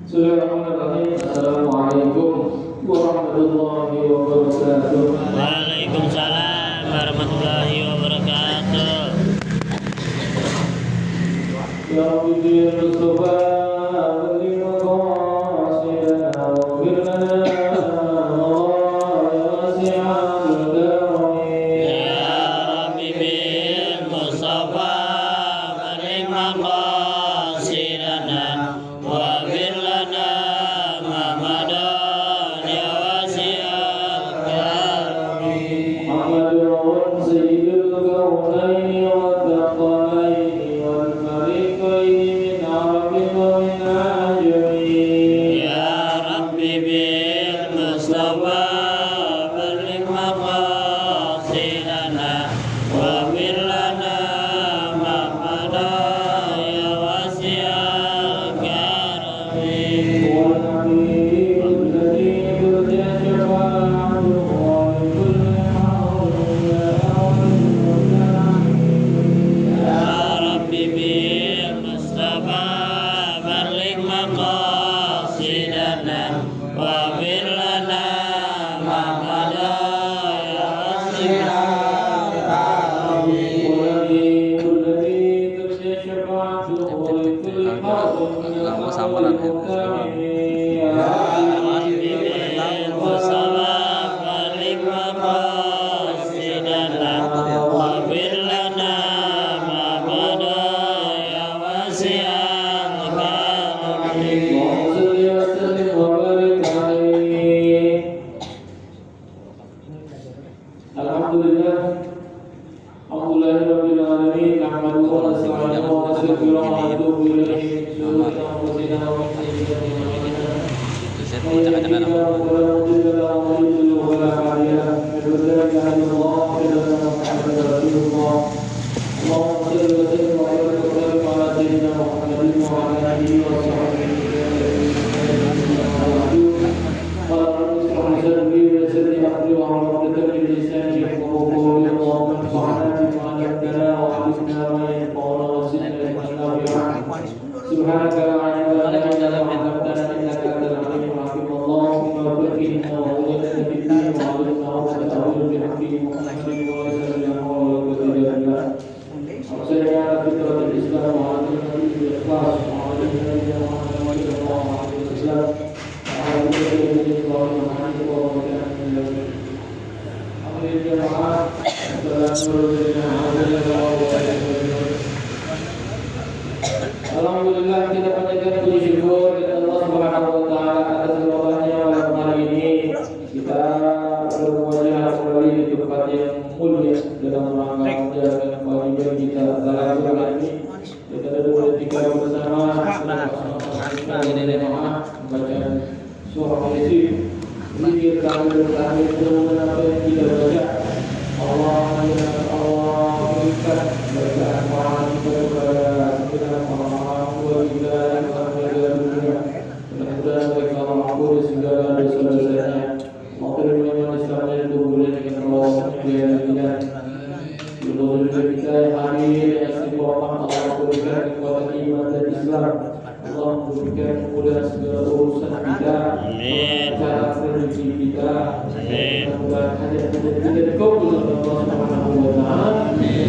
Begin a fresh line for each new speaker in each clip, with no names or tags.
Bismillahirrahmanirrahim. Assalamualaikum warahmatullahi wabarakatuh.
Waalaikumsalam warahmatullahi wabarakatuh.
Ya Rabbi Mustafa lima qasidana wa birlana Alhamdulillah, kita panjatkan puji syukur kepada Allah Subhanahu wa taala atas limpahnya malam hari ini. Kita berwajah kembali di tempat yang mulia dalam rangka menjalankan kewajiban kita dalam bulan ini. Kita duduk tiga bersama membaca surah Al-Isri. Zikir kami berkahwin dengan apa yang kita baca. Allah berikan berkah kepada kita mudah-mudahan mereka mampu segala dosa-dosanya. Maafkan Islamnya itu boleh kita Allah kita hadir istiqomah. Allah berikan kekuatan iman dan Islam. Allah berikan kemudahan segala urusan kita. Amin. Rezeki kita. Amin. Mudah-mudahan hajat-hajat kita dikabul oleh Allah Subhanahu wa taala. Amin.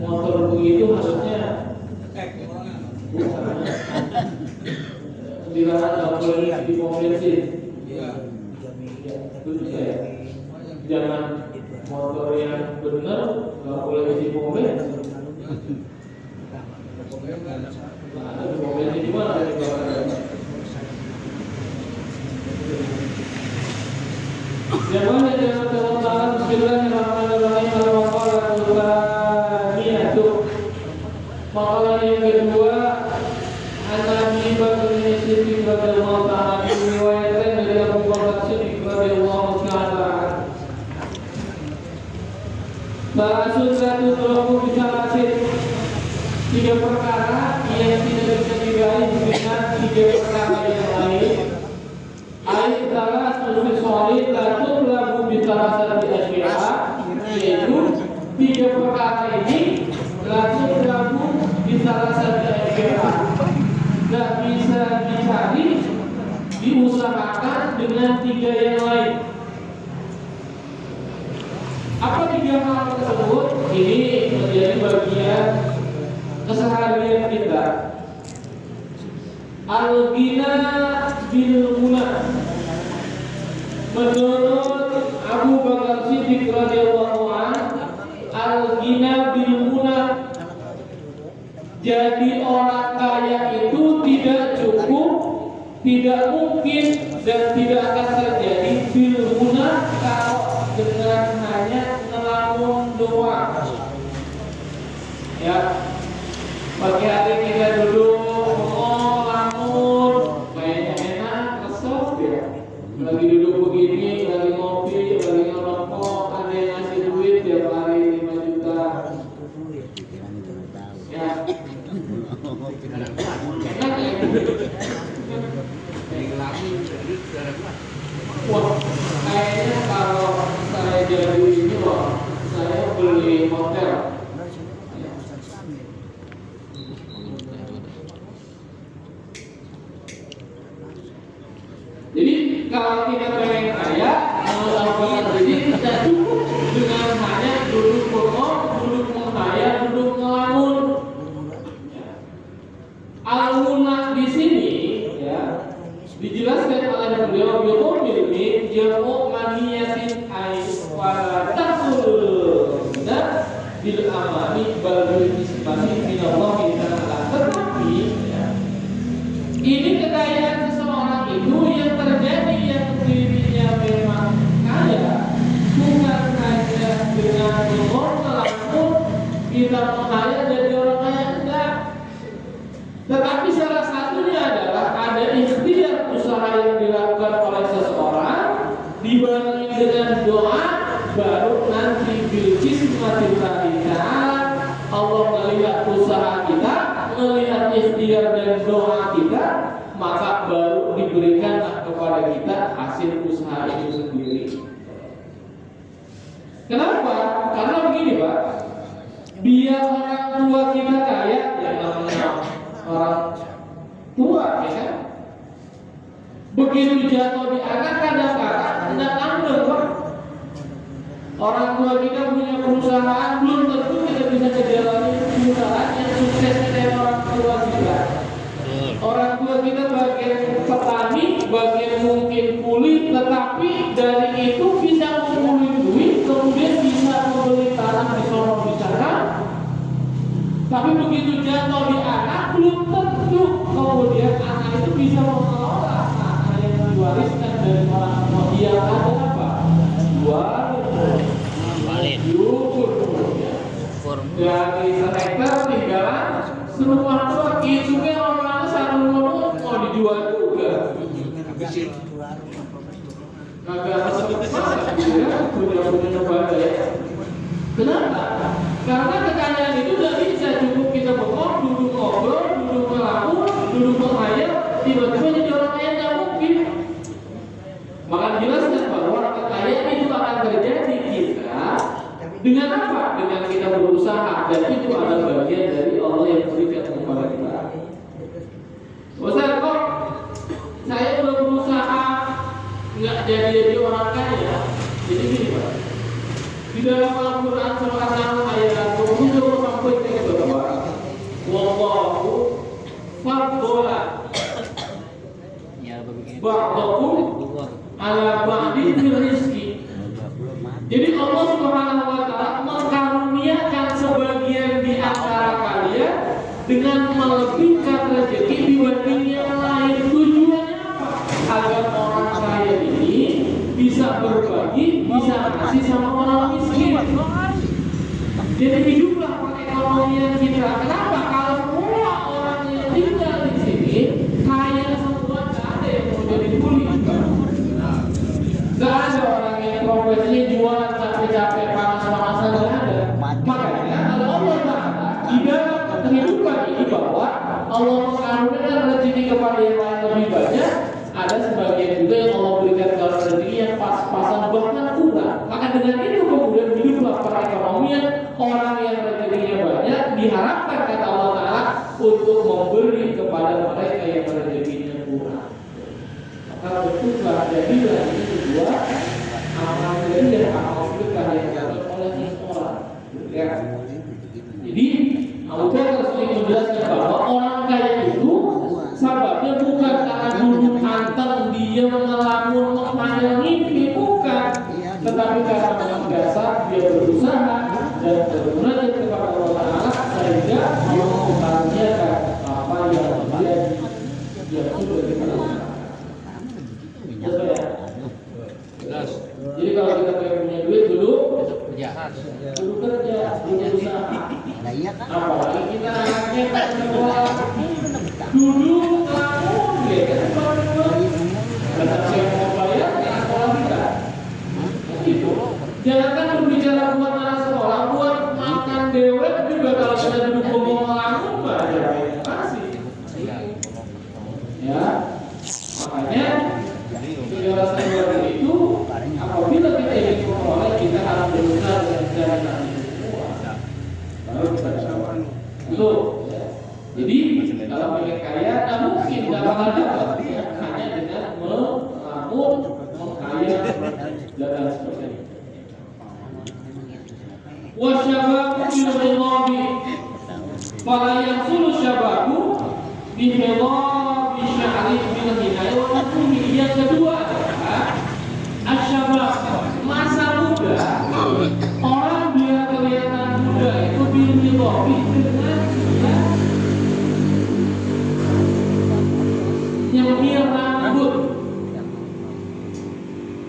Motor begitu maksudnya dilarang nggak boleh di pom bensin. Jangan motor yang benar nggak boleh di pom bensin. Ada di pom bensin di mana? Jangan Bismillahirrahmanirrahim. Makalah yang kedua, An-Nabi Bakri Siddiq radhiyallahu ta'ala diriwayatkan dari Abu Bakar Siddiq radhiyallahu ta'ala. Ba'asun satu dua bisa hasil 3 perkara yang tidak bisa diraih dengan 3 perkara yang lain. Ayat salah sufi solid satu lagu bisa hasil di asyiah, yaitu 3 perkara ini langsung lagu bisa hasil di asyiah. Gak bisa dicari, diusahakan dengan 3 yang lain. Apa 3 hal tersebut? Ini menjadi bagian keseharian kita. Al-ghina bil guna. Menurut Abu Bakar Siddiq radhiyallahu anhu, al-ghina bil guna. Jadi orang kaya itu tidak cukup, tidak mungkin dan tidak akan terjadi bil guna kalau dengan hanya ngelamun doang. Ya, pagi hari kita duduk ngelamun, kayaknya enak, kesel ya. Lagi duduk begini, lagi ngopi, lagi ngerokok, ada yang ngasih duit tiap hari 5 juta. Ya, enak ya. Wah, kayaknya kalau saya jadi ini loh, saya beli hotel. Jadi kalau kita pengen kaya, jadi tidak cukup dengan hanya duduk bengong, duduk menghayal, duduk ngelamun. Al-munah di sini, ya, dijelaskan oleh beliau biqomil jamu maniyatin ais wala takhuluna bil amani bal bil isbati minallah ta'ala. Tetapi ya, ini kekayaan seseorang itu yang terjadi yang dirinya memang kaya bukan hanya dengan melakukan kita menghayal jadi orang kaya, enggak. Tetapi salah satunya adalah ada ikhtiar usaha yang dilakukan oleh seseorang dibarengi dengan doa, baru nanti bil jismatil ta'ala Allah melihat usaha kita, melihat ikhtiar dan doa kita, maka baru diberikanlah kepada kita hasil usaha itu sendiri. Kenapa? Karena begini Pak, biar orang tua kita kaya, yang namanya orang tua ya kan, begitu jatuh di anak kadang-kadang tidak ambil Pak. Orang tua kita punya perusahaan, belum tentu kita bisa menjalani perusahaan yang sukses dari orang tua kita. Orang tua kita bagian petani, bagian mungkin kuli, tetapi dari itu bisa mengumpulin duit, kemudian bisa membeli tanah di sono di sana. Tapi begitu jatuh di anak, belum tentu kemudian anak itu bisa mengelola tanah yang diwariskan dari orang tua. Yang ada apa? Dari sehektar tinggalan serumah tua, hidupnya orang satu rumah mau dijual juga. Kagak masalah ya, punya negara ya. Kenapa? Karena kekayaan itu tidak bisa cukup kita bengong, duduk ngobrol, duduk melamun, duduk menghayal, tiba-tiba jadi orang kaya, tidak mungkin. Maka jelaskan bahwa kekayaan itu akan terjadi kita dengan apa? Dengan kita berusaha, dan itu adalah bagian dari Allah yang berikan kepada kita. Ustaz, kok saya udah berusaha nggak jadi orang kaya? Jadi gini Pak, di dalam Al-Quran surah An-Nahl ayat 20 sampai 32, wallahu faddola ba'dakum ala ba'din fil rizki. Jadi Allah Subhanahu wa taala mengkaruniakan sebagian di antara kalian dengan melebihkan rezeki dibanding yang lain. Tujuannya apa? Agar orang kaya ini bisa berbagi, bisa kasih sama orang miskin. Jadi hiduplah perekonomian kita. Kenapa? Kalau semua orang yang tinggal di sini kaya semua, tidak ada yang mau jadi kuli. Tidak ada orang yang profesinya jualan capek-capek panas-panasan, tidak ada. Allah mengaruniakan rezeki kepada yang lain lebih banyak, ada sebagian juga yang Allah berikan kalau rezeki yang pas-pasan bahkan kurang. Maka dengan itu kemudian hiduplah perekonomian orang yang rezekinya banyak, diharapkan kata Allah Ta'ala untuk memberi kepada mereka yang rezekinya kurang. Maka betullah jadilah ini sebuah amal jariah, amal sedekah yang dilakukan oleh seseorang. Ya. Jadi Abu Bakar sering menjelaskan bahwa orang kaya itu sababnya bukan karena duduk anteng, diam, ngelamun, menghayal mimpi, bukan, tetapi karena memang dasar dia berusaha dan bermunajat kepada Allah Ta'ala sehingga dia mengaruniakan apa yang dia sudah dikatakan. Jadi kalau kita punya duit dulu kerja, dulu usaha. Apalagi kita anaknya tak sekolah, dulu ngelamun, ya kan? Kata siapa mau bayar, ya sekolah kita. Gitu. Jangankan berbicara buat anak sekolah, buat makan dewek juga kalau kita duduk ngomong ngelamun, banyak kasih. Ya, makanya penjelasan seperti itu apabila kita ingin memperoleh, kita harus berusaha dengan cara semua. Baru kita dapat. Itu. Jadi kalau pengen kaya, tak mungkin dapat hanya dengan melamun, mengkaya dan sebagainya. Wasyabaku billahi, fala yasulu syabaku billahi sya'ri bil hidayah wa nafumi. Yang kedua adalah asyabab, masa muda. Orang dia kelihatan muda itu billahi dengan nyemir rambut.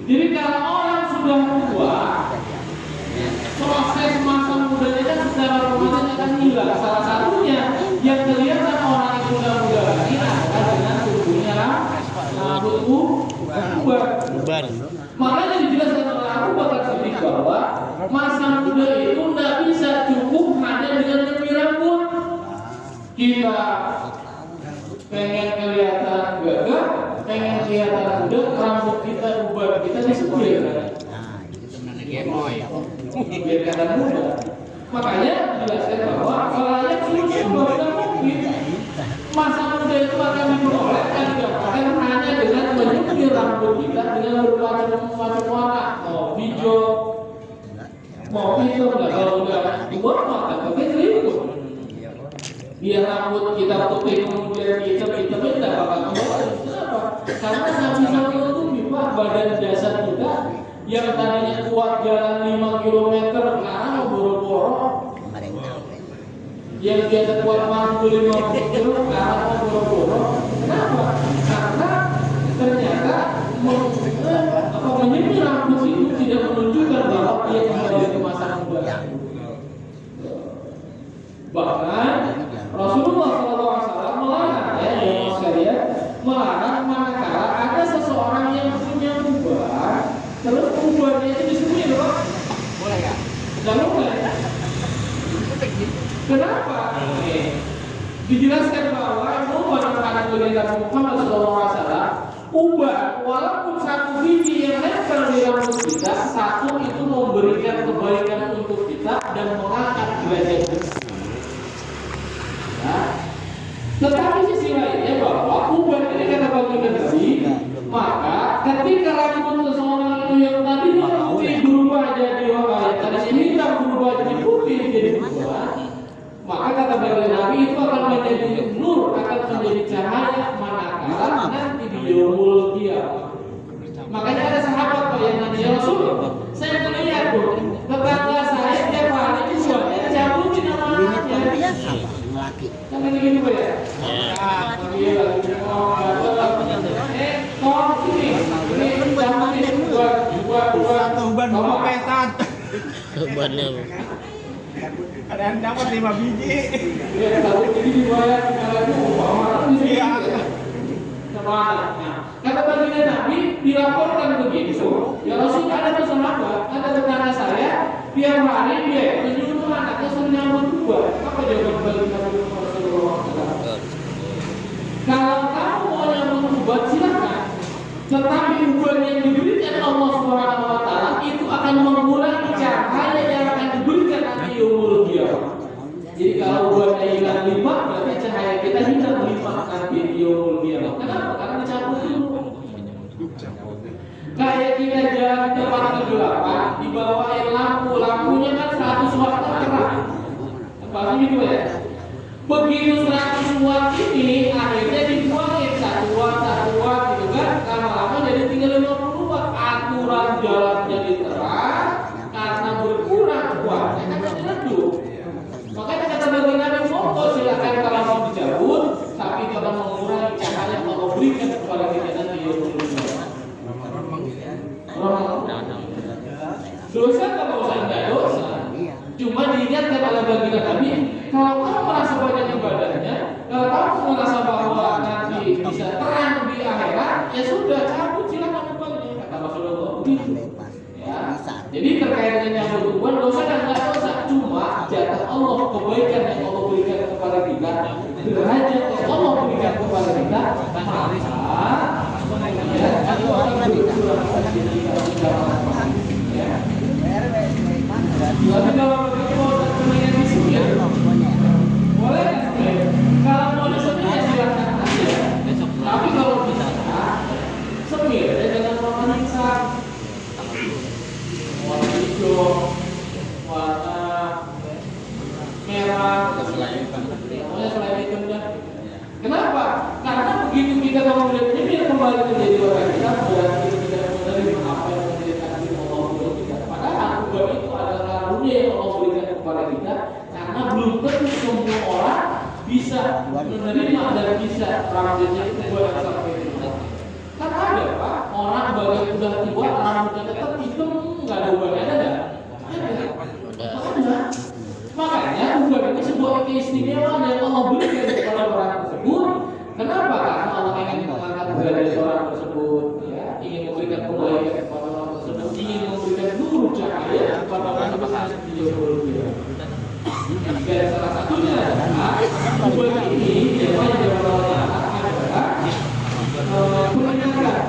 Jadi kalau orang sudah tua, proses masa mudanya kan secara otomatis akan hilang. Salah satunya yang kelihatan orang yang muda-muda ini adalah dengan tubuhnya rambut uban. Makanya dijelaskan oleh Abu Bakar Siddiq bahwa masa muda itu tidak bisa cukup hanya dengan nyemir rambut. Kita pengen kelihatan gagah, pengen kelihatan muda, rambut kita uban, kita disebut kan? Biar kelihatan muda. Makanya dijelaskan bahwa kalau yang sudah tidak mungkin masa muda itu akan diperoleh dan didapatkan hanya dengan menyemir rambut kita dengan bermacam-macam warna, mau hijau, mau hitam, kalau udah tua maka pakai selimut. Biar rambut kita putih kemudian hitam-hitam tidak bakal kembali. Kenapa? Karena bisa menutupi badan dasar kita yang tadinya kuat jalan 5 km sekarang boro-boro. Yang biasa kuat mampu 50 km sekarang boro-boro. Kenapa? Karena ternyata menyemir rambut itu tidak menunjukkan bahwa dia kembali ke masa muda. Bahkan Rasulullah SAW melarang, melarang manakala ada seseorang yang punya uban, terus ubannya itu disembunyi, Pak. Boleh ya? Tidak boleh. Kenapa? Dijelaskan bahwa uban akan berikan Muhammad SAW, uban walaupun satu biji yang nempel di rambut kita, satu itu memberikan kebaikan untuk kita dan mengangkat derajat kita. Tetapi sisi lainnya bahwa uban ini kata baginda Nabi, maka ketika rambut seseorang itu yang tadinya putih berubah jadi yang tadinya hitam berubah jadi putih jadi uban, maka kata baginda Nabi itu akan menjadi nur, akan menjadi cahaya manakala nanti di yaumul qiyamah. Makanya ada sahabat yang nanya, ya Rasul, saya melihat tetangga saya tiap hari ubannya cabutin sama anaknya. Kan ini gini Pak ya? Dia lagi tolong sini. Ini cabutin buat uban bawa petan.
Ubannya
ada yang dapat 5 biji.
Ya, tapi ini dibayar kalau di sini. Kata baginda Nabi dilaporkan begitu. Ya Rasul, ada sahabat, ada tetangga saya, tiap hari dia menyuruh anaknya sering nyambut uban. Apa jawaban baginda Nabi Rasulullah SAW? uban yang diberikan Allah Subhanahu wa taala itu akan mengurangi cahaya yang akan diberikan nanti yaumul qiyamah. Jadi kalau ubannya hilang 5, berarti cahaya kita hilang 5 nanti yaumul qiyamah. Kenapa? Karena dicabut dulu. Kayak kita jalan di tempat kegelapan, dibawain lampu, lampunya kan 100 watt terang. Pasti gitu ya. Begitu 100 watt ini akhirnya dibuangin 1 watt gitu kan, lama-lama jadi tinggal 50 watt. Aturan jalannya diterang karena berkurang wattnya kan jadi redup. Makanya kata bagi Nabi Muhammad, silakan kalau mau dicabut, tapi jangan mengurangi cahaya yang Allah berikan kepada kita nanti yaumul qiyamah. Dosa atau dosa enggak dosa. Cuma diingatkan oleh baginda Nabi, kalau kamu merasa banyak ibadahnya, kalau kamu merasa bahwa nanti bisa terang di akhirat, ya sudah cabut silakan ubannya, kata Rasulullah begitu. Ya. Jadi terkait dengan yang uban dosa dan enggak dosa, cuma jatah Allah, kebaikan yang Allah berikan kepada kita, derajat yang Allah berikan kepada kita, tapi kalau begitu mau terkait di sini, boleh kan? Kalau mau disebut ya silakan aja. Tapi kalau bisa, semir ya jangan warna hitam, warna hijau, warna merah, pokoknya selain itu dah. Kenapa? Karena begitu kita mau melihat ini kembali menjadi orang kita, berarti kita tidak menerima apa yang menjadi takdir Allah untuk kita. Padahal uban itu adalah karunia yang Allah berikan kepada kita, karena belum tentu semua orang bisa menerima dan bisa rambutnya itu buat sampai itu. Kan ada Pak, orang bagian udah tua rambutnya tetap hitam, nggak ada ubannya, ada nggak? Ada. Makanya uban itu sebuah keistimewaan yang Allah berikan kepada orang tersebut. Kenapa? Karena Allah ingin mengangkat derajat orang tersebut, ya, ingin memberikan kebaikan kepada orang tersebut, ingin memberikan nur cahaya kepada orang tersebut di yaumul qiyamah. Dan salah satunya adalah uban ini yang adalah menyenangkan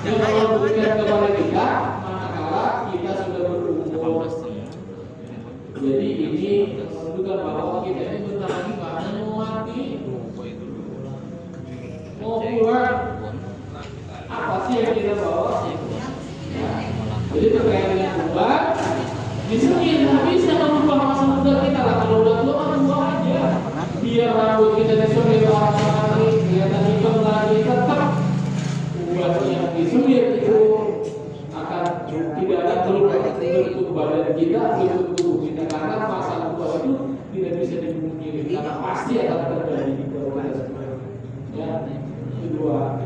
yang Allah berikan kepada kita manakala kita sudah berumur. Jadi ini menunjukkan bahwa kita ini bentar lagi bahkan mau mati, mau pulang. Apa sih yang kita bawa? Ya. Jadi terkait dengan uban, di sini tidak bisa merubah masa muda kita lah. Kalau udah tua kan buang aja. Biar rambut kita disemir orang lagi, kelihatan hitam lagi, tetap uban yang disemir itu akan tidak ada bentuk badan kita, bentuk tubuh kita, karena masa tua itu tidak bisa dipungkiri karena pasti akan terjadi di bawah kita. Ya, kedua.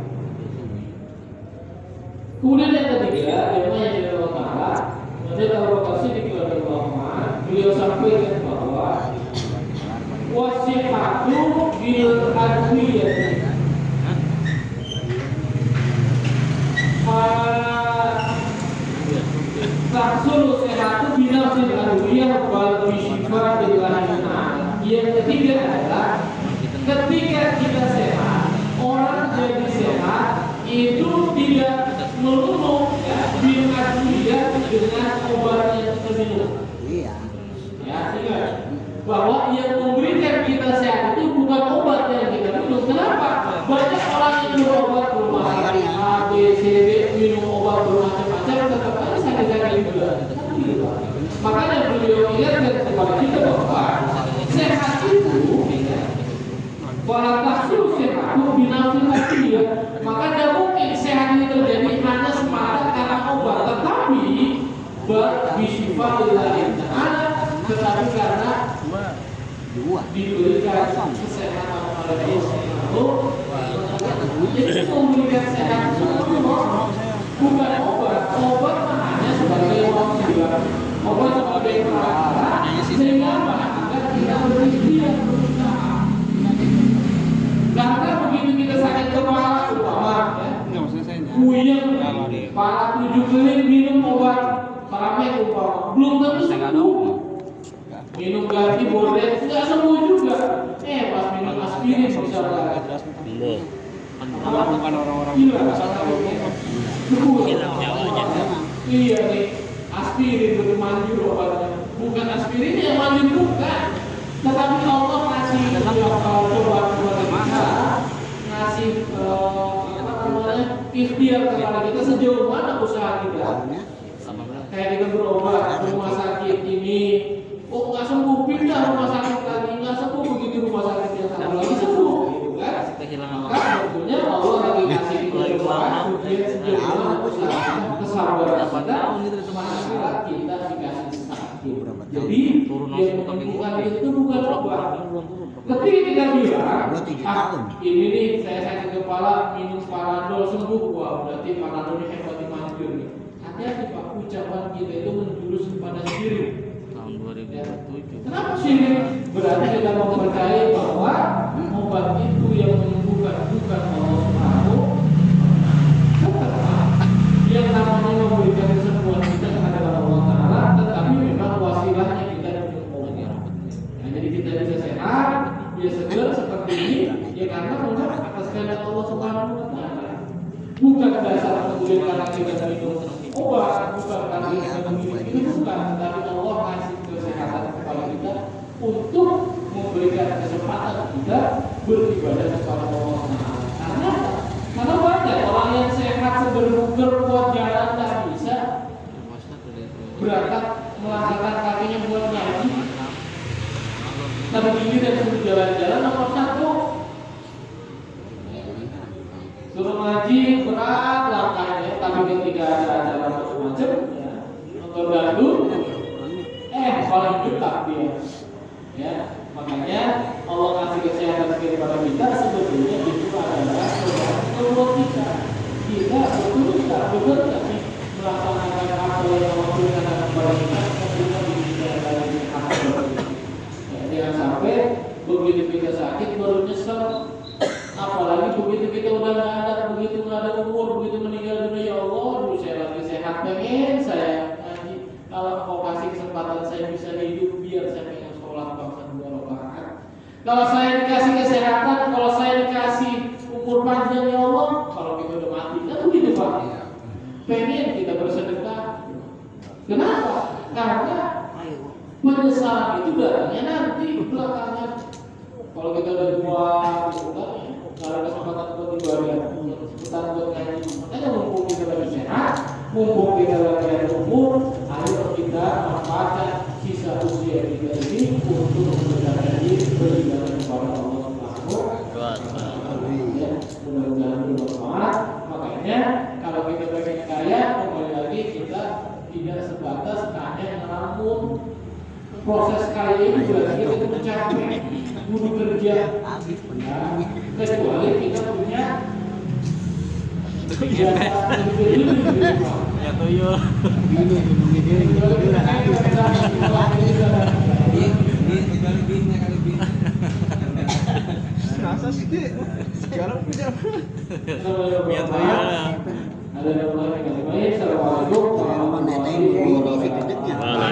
Kemudian yang ketiga, yang dilakukan menurut Abu Bakar Siddiq radhiyallahu anhu, beliau sampaikan bahwa wasihatu bil adwiyah tahsul sehatu binafsil adwiyah wal bisyifa billahi ta'ala. Yang ketiga adalah ketika kita sehat, orang jadi sehat itu tidak melulu ya bil adwiyah dengan obat yang terminum. Iya. Ya, ingat bahwa yang memberikan kita sehat itu bukan obat yang kita minum. Kenapa? Banyak orang yang berobat rumah A, B, C, D, minum obat bermacam-macam, tetap aja sakit-sakit juga. Makanya beliau ingatkan kepada kita bahwa sehat itu walau tahsul sehat itu binafsil adwiyah, maka tidak mungkin sehat ini terjadi hanya semata karena obat, tetapi bisyifatillah ta'ala, tetapi karena diberikan kesehatan oleh Allah. Jadi memberikan sehat itu bukan obat. Obat hanya sebagai wasilah, obat sebagai perantara, sehingga agar kita berikhtiar berusaha. Karena begitu kita sakit kepala, umpama puyeng, kepala 7 keliling, minum obat paramek umpama, belum tentu sembuh. Minum ganti boleh, tidak sembuh juga. Pas minum aspirin bisa.
Bukan orang-orang
gila.
Hilang nyawanya.
Iya nih, aspirin itu manjur obatnya. Bukan aspirin yang manjur bukan. Tetapi Allah ngasih cobaan kepada kita, ngasih apa namanya ikhtiar kepada kita sejauh mana usaha kita. Kayak kita berobat ke rumah sakit ini, oh nggak sembuh pindah rumah sakit lagi, nggak sembuh begitu rumah sakit yang satu lagi sembuh, gitu kan? Maka sebetulnya Allah lagi ngasih kita cobaan ujian sejauh mana usaha kesabaran kita, masalah kita dikasih sakit. Jadi yang menentukan itu bukan obat. Ketika kita bilang, ini nih saya sakit kepala minum Panadol sembuh, wah berarti Panadolnya hebat manjur nih. Hati-hati Pak, ucapan kita itu menjurus kepada syirik.
Tahun 2007.
Kenapa syirik? Berarti kita mempercayai bahwa obat itu yang menyembuhkan bukan Allah Subhanahu wa Ta'ala. Yang namanya memberikan kesembuhan kita adalah Allah Ta'ala, tetapi memang wasilahnya kita minum obat. Nah, jadi kita bisa sehat, dia segar seperti ini, ya karena memang atas kehendak Allah Subhanahu wa Ta'ala. Bukan dasar kemudian karena kita minum obat, bukan karena kita minum itu bukan, tetapi Allah kasih kesehatan kepada kita untuk memberikan kesempatan kita beribadah kepada Allah Ta'ala. Karena banyak orang yang sehat seger-buger kuat jalan tak bisa berangkat melangkahkan kakinya buat nyanyi. Tapi ini dan suruh jalan-jalan nomor satu. Suruh ngaji berat langkahnya, tapi ketika ada acara macam-macam, ya, nonton dangdut, paling dekat dia. Ya, makanya Allah kasih kesehatan kepada kita sebetulnya itu adalah Allah kita. Kita betul tapi melaksanakan apa yang Allah berikan kepada kita, kita bisa dari apa itu. Jangan sampai begitu kita sakit baru nyesel. Apalagi begitu kita udah nggak ada, begitu nggak ada umur, begitu meninggal dunia, ya Allah, dulu saya lagi sehat, pengen saya ngaji. Kalau kau kasih kesempatan saya bisa hidup, biar saya pengen sholat bangsa 2 rakaat. Kalau saya dikasih kesehatan, kalau saya dikasih umur panjang, ya Allah, kalau kita udah mati, kan begitu Pak. Pengen kita bersedekah. Kenapa? Karena penyesalan itu datangnya nanti belakangan. Kalau kita udah tua, gitu kan, kalau ada kesempatan buat ibadah, kesempatan buat ngaji, makanya mumpung kita lagi sehat, mumpung kita lagi ada umur, ayo kita manfaatkan sisa usia kita ini untuk mendekatkan diri beribadah kepada Allah Subhanahu wa Ta'ala. Ya, mudah-mudahan bermanfaat. Makanya kalau kita pengen kaya, kembali lagi kita tidak sebatas hanya ngelamun. Proses kaya ini berarti kita itu capek, butuh kerja, kecuali kita punya
Ya tuyul.
Masa sih? Sekarang punya.
Ya tuyul.
Ada yang lain. Assalamualaikum warahmatullahi wabarakatuh.